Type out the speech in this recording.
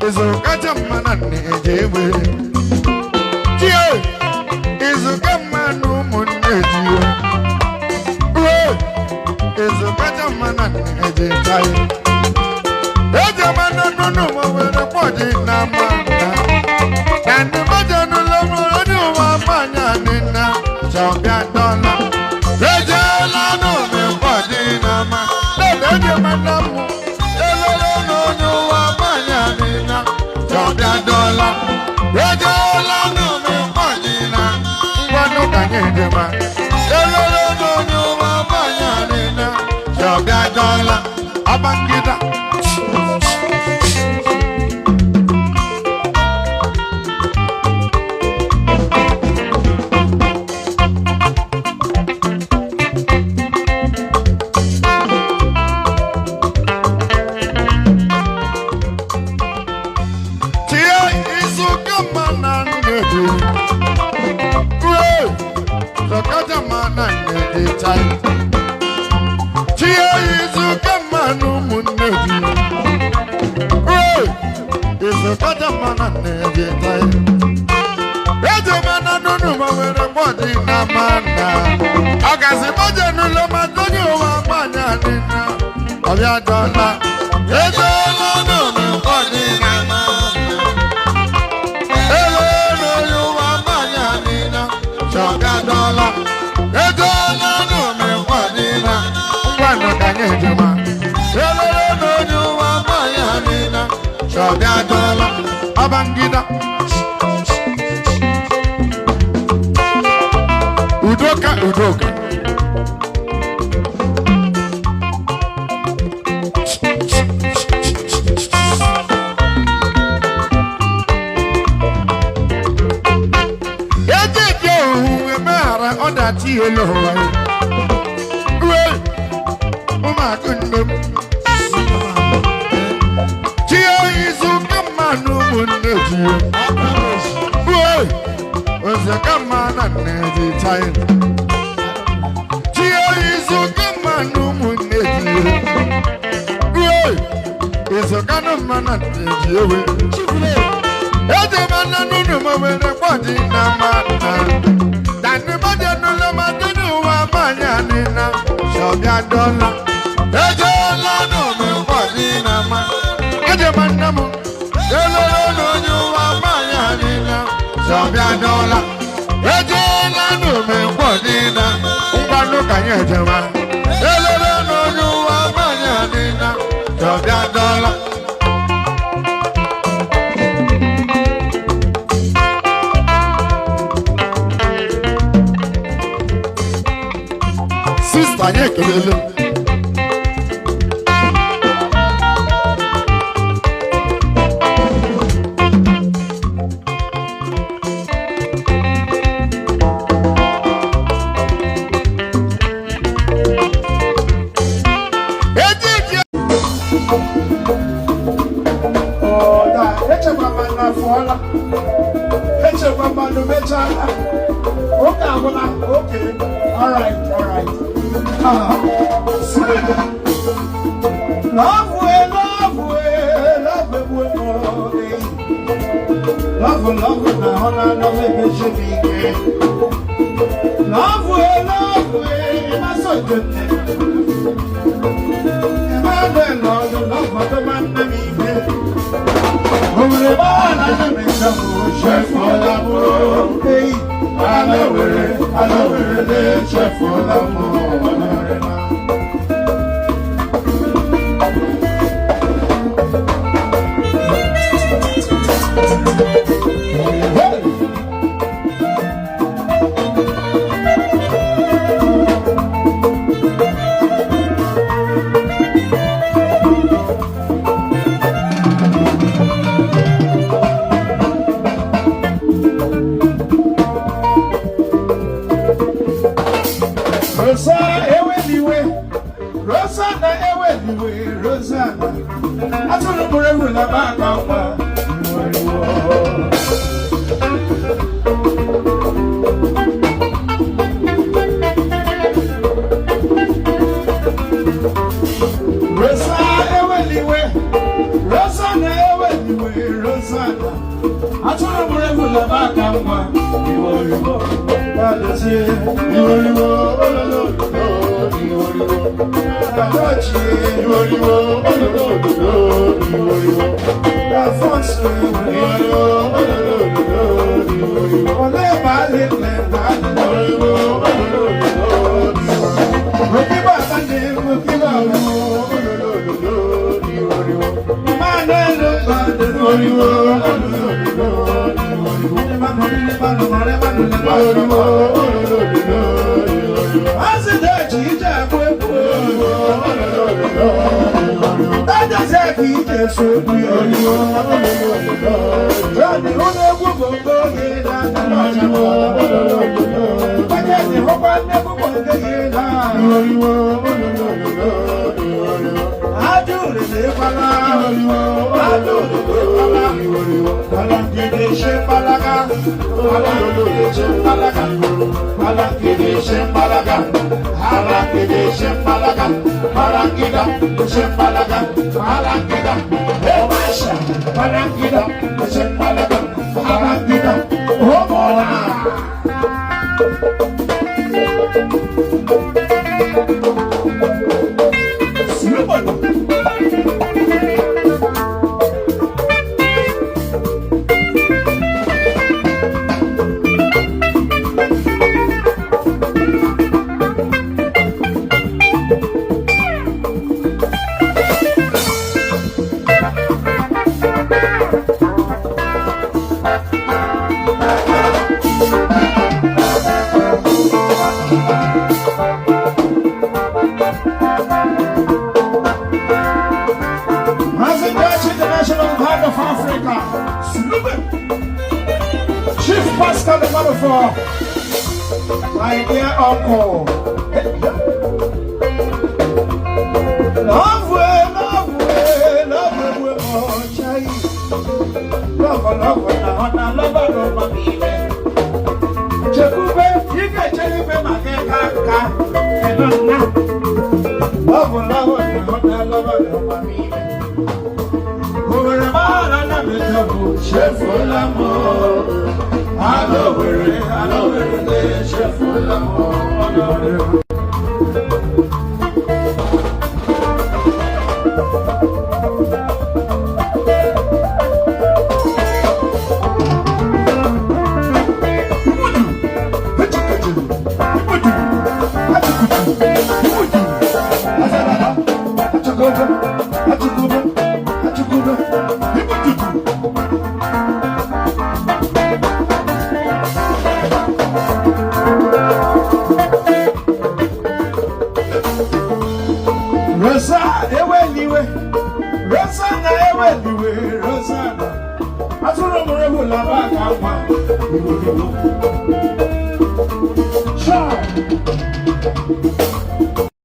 Izukaja mana nejewe Jio Izuka manu munejiwe Izukaja mana nejewe Eja mana nunu mwere podi na mana Nani maja nulomu anu wapanya nina Chambia dola Eja lanu me podi na mana Eja mana mu $1 Ejelam no me panina Ngwanu kanyedema Elolo no nyuma panyanina $1 Abangida Abangida Udoka Hello, Uma Kundum. Chia is a Kamanu Mundu. Was a Kamana Navy time. Chia is a Kamanu Mundu. Is a Kanamana. Edemana Numa with a body Namana. Manyanina, $1. Ejelam no me panina ma. Ejemanamu. Elolo no nyuma manyanina, $1. Ejelam no me panina. Ngwanu kanyejema. Elolo no nyuma manyanina, $1. Sister, kelele. Oh, da, Ejelam na fola. Ejelam no mechala. Okay. All right. Love way, now no make you be. Love way, my son good. Love what man me. Over I make some chef for l'amour. Hey, I know it, chef for l'amour. Rosanna, I told her forever in the back of Rosanna, Rosana. I told him where we live back and one. You will go. God is here. You will go. You will go. I got you. You will go. You will go. That force you will go. You will go. Only by little my dear uncle. Love Rosanna, I told him where we live back and one.